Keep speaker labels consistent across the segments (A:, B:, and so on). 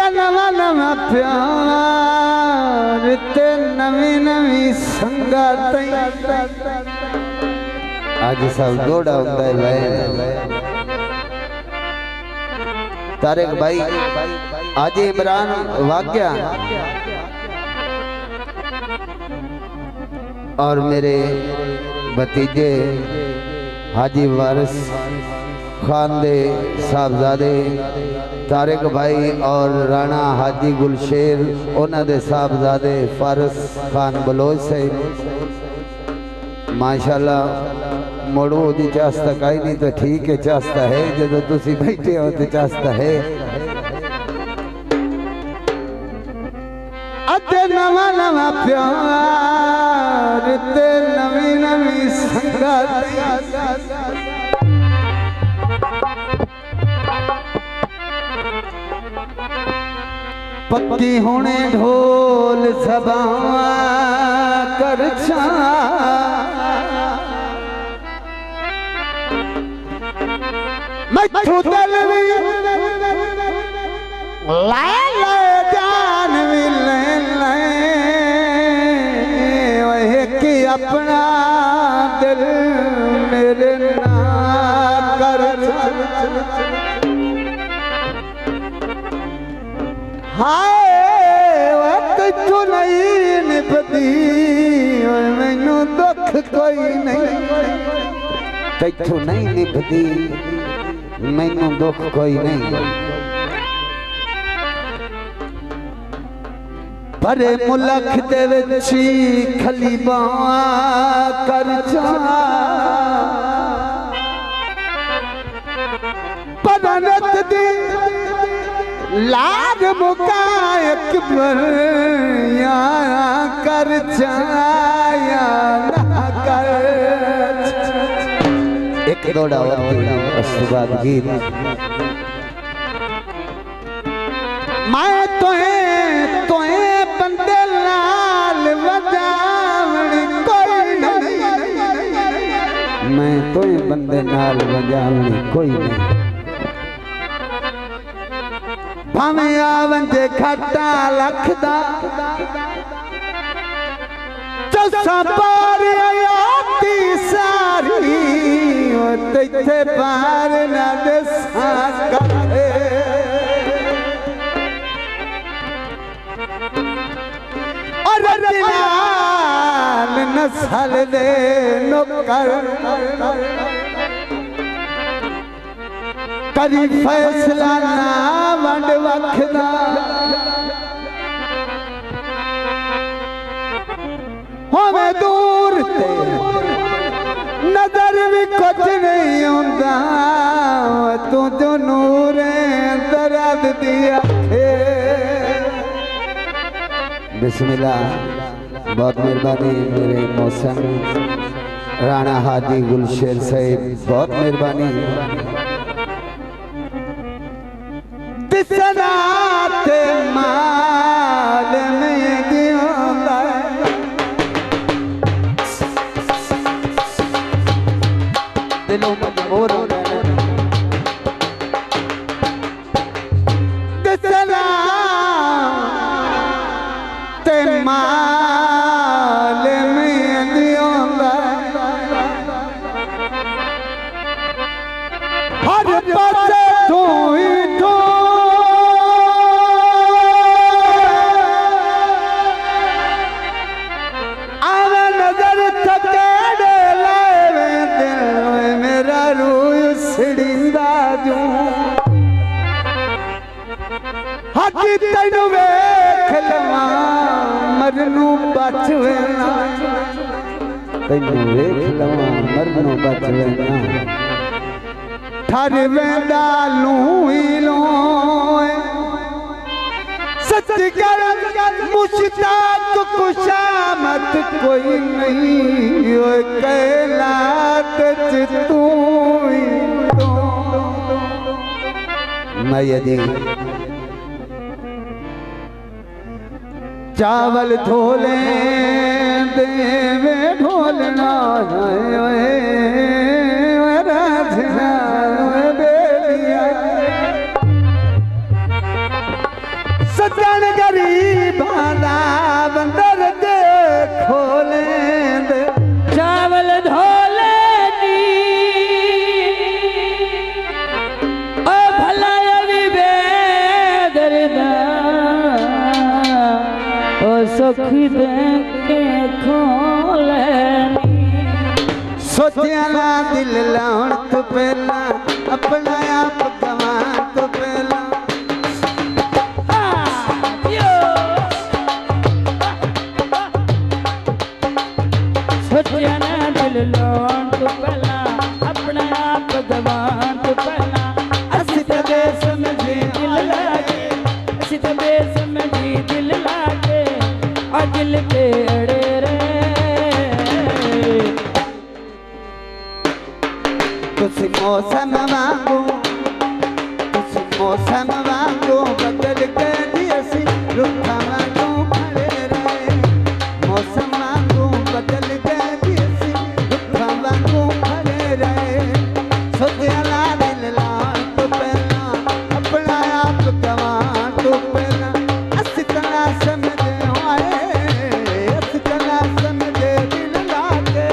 A: नवा नवा प्यार ते नवी नवी संगत आज सब गोड़ा होता है तारिक भाई आज इमरान वाक़या और मेरे भतीजे हाजी वारिस खान दे साहबजादे तारिक भाई और राणा हाजी गुलशेर उन्होंने साहबजादे फारस खान बलोच से माशाल्लाह मोड़ो दी चास्ता कहीं नहीं तो ठीक है चास्ता है जब तुसी बैठे हो तो चास्ता है अते नवा नवा प्यार ते नवी नवी संगत पक्की होने ढोल सबा कर मथू दिल भी लाए लाए जान भी ले लाए कि अपना दिल मेरे ना कर हाय तू नहीं निभदी मैनू दुख कोई नहीं तू नहीं निभदी मैनू दुख कोई नहीं पर मुलख दे विची खलीबा कर जा परनत दी लाग मुकायक पर या कर जाया ना कर एक दौड़ा और बाद गीत मैं तोहे बंदे लाल बजावनी कोई नहीं मैं तोहे बंदे नाल बजावनी कोई नहीं भावे आवंजे खट्टा लखदा चौसा पार आती सारी ते पार ना दसा करे और दिलाल नसल दे नौकर करी फैसला ना वंड वखदा होवे दूर ते नजर भी कुछ नहीं होता तू जो नूर दर्द दिया बिस्मिल्लाह बहुत मेहरबानी मेरे मौसम राणा हाजी गुलशेर साहिब बहुत मेहरबानी दिसनाते माल में दियोंदा दिलों में मोर दिसनाते माल में दियोंदा हर पासे धोई तेनू वेख लवा मरनू बच वेना तेनू वेख लवा मरनू बच वेना ठर वेंदा लूई लो सच कर मुश्ताक खुशामत कोई नहीं ओए कैलात तू ही तो मैं यदि चावल धोले देवे ढोलना राधना
B: सखी दे के खोलनी
A: सोचिया ना दिल लाउण तो पहला अपना आप गवान तो पहला
B: सोचिया ना दिल लाउण तो पहला अपना आप गवान तो पहला असी तो बेसमझी दिल लागे असी तो बेसमझी दिल लागे और दिल पे अड़े रे
A: तुसी मौसम वांगू तुसी मौसम वांगू बदल के दियसी रुखा वांगू खड़े रहे मौसम वांगू बदल के दियसी रुखा वांगू खड़े रहे सोचिया ना दिल लाउण तो पहला अपना आप गवान तो पहला असी तना समझे आए असी तना समझे दिल लागे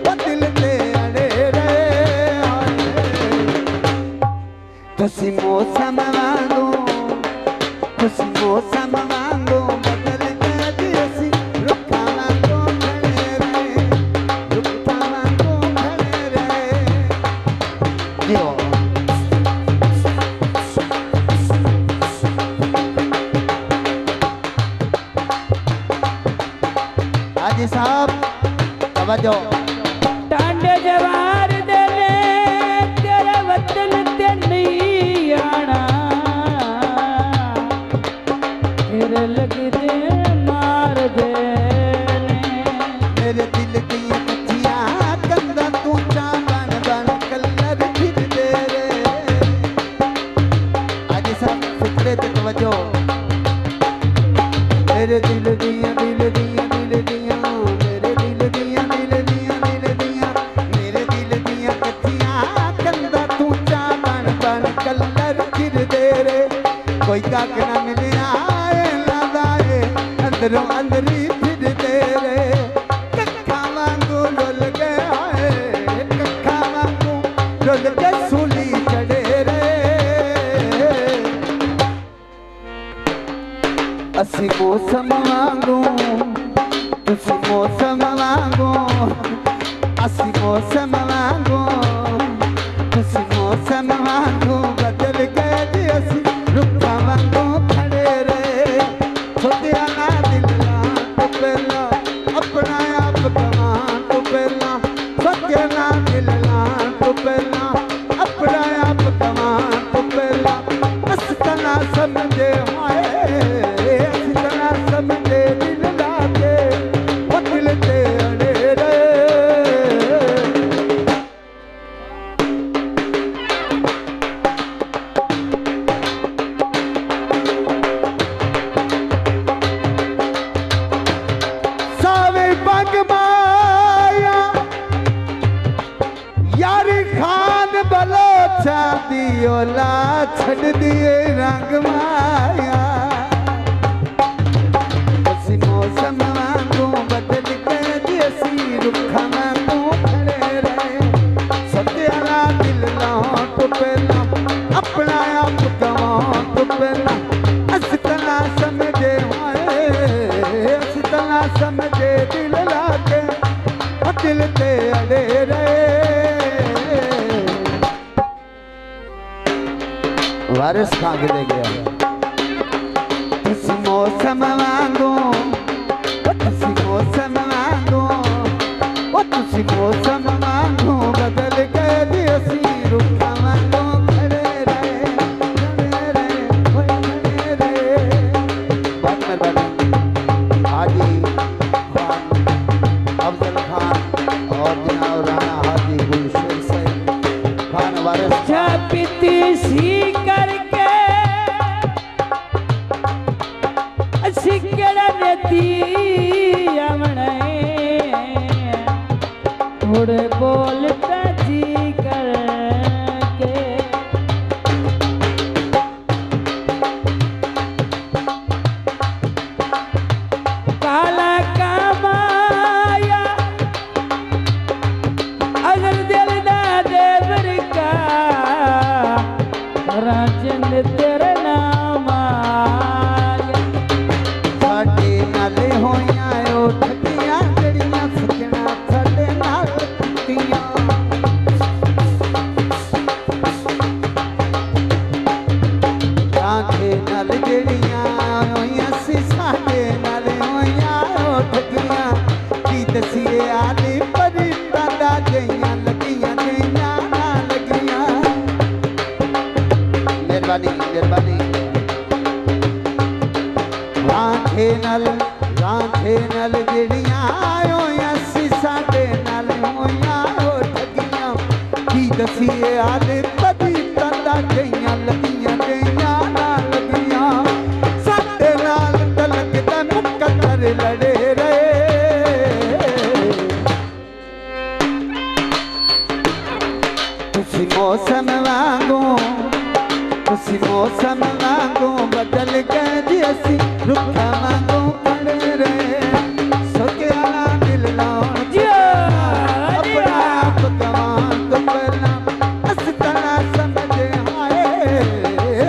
A: वो दिल ते अड़े रहे तुसी मौसम वांगू बदल के दियसी रुखा वांगू खड़े रहे रुखा वांगू खड़े रहे जियो हाजी साहब तवज्जो
B: टांडे जवार देने तेरे वतन ते नहीं आना तेरे लगदे मार देने
A: मेरे दिल की कच्चियां कंधा तू चांदन बन कलर फिर दे रे हाजी साहब फिक्रे ते तवज्जो मेरे दिल दिया मेरे दिल दिया कच्चियां कंधा तू चांदन बन कलर फिर दे रे कोई काक ना मिले आए लादाए अंदरों अंदरी फिर दे रे कक्खा वांगू डुल के आए कक्खा वांगू डुल के सूली चढ़े रे असी मौसम वांगू तुसी मौसम वांगू असी मौसम वांगू तुसी मौसम वांगू बदल के दियसी रुखा वांगू खड़े रहे सोचिया ना दिल लाउण तो पहला अपना आप गवान तो पहला सोचिया ना दिल लाउण तो पहला अपना आप गवान तो पहला अस तना समझे हाय अस तना समझे दिल लागे वो दिल ते अड़े रहे सावे पग माया यारी खान बलोचा दियोला छड़ दिए रंग माया असी मौसम वांगू बदल के दियसी रुखा वांगू खड़े रहे सत्या ना दिल लाउण तो पहला अपना आप गवान तो पहला अस तना समझे हाय अस तना समझे दिल लागे वो दिल ते अड़े रहे वारिस खा के ले गया तुसी मौसम वांगू तुसी मौसम वांगू तुसी मौसम वांगू बदल के दियसी रुखा वांगू खड़े रहे खड़े रहे बहुत मेहरबानी हाजी खान अफजल खान और जनाब राणा हाजी गुलशन सैयद खान वारिस
B: छपती सी करके सिकड़ा देती अमणे थोड़े बोलता जी करके काला कामाया अगर दिल ना देवर का राजन
A: मेहरबानी मेहरबानी रांझे नल जिड़ियां होया सी साडे नाल होया हो ठगियां की दसीए आले बदी तंदा गईयां लगियां गईयां ना लगियां साडे नाल तलक दा मुकद्दर लड़े रहे तुसी मौसम वांगू बदल गए जी असी रुखा वांगू खड़े रहे सोगियाला दिल लाउण अपना आप गवां तो पहला अस तना समझे हाय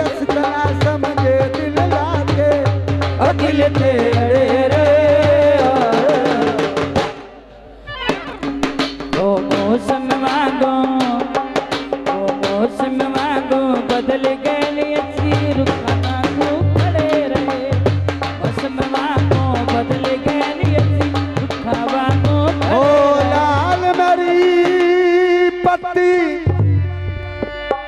A: अस तना समझे दिल लाके
B: अखिल तेरे रे ओ मौसम वांगू बदल गए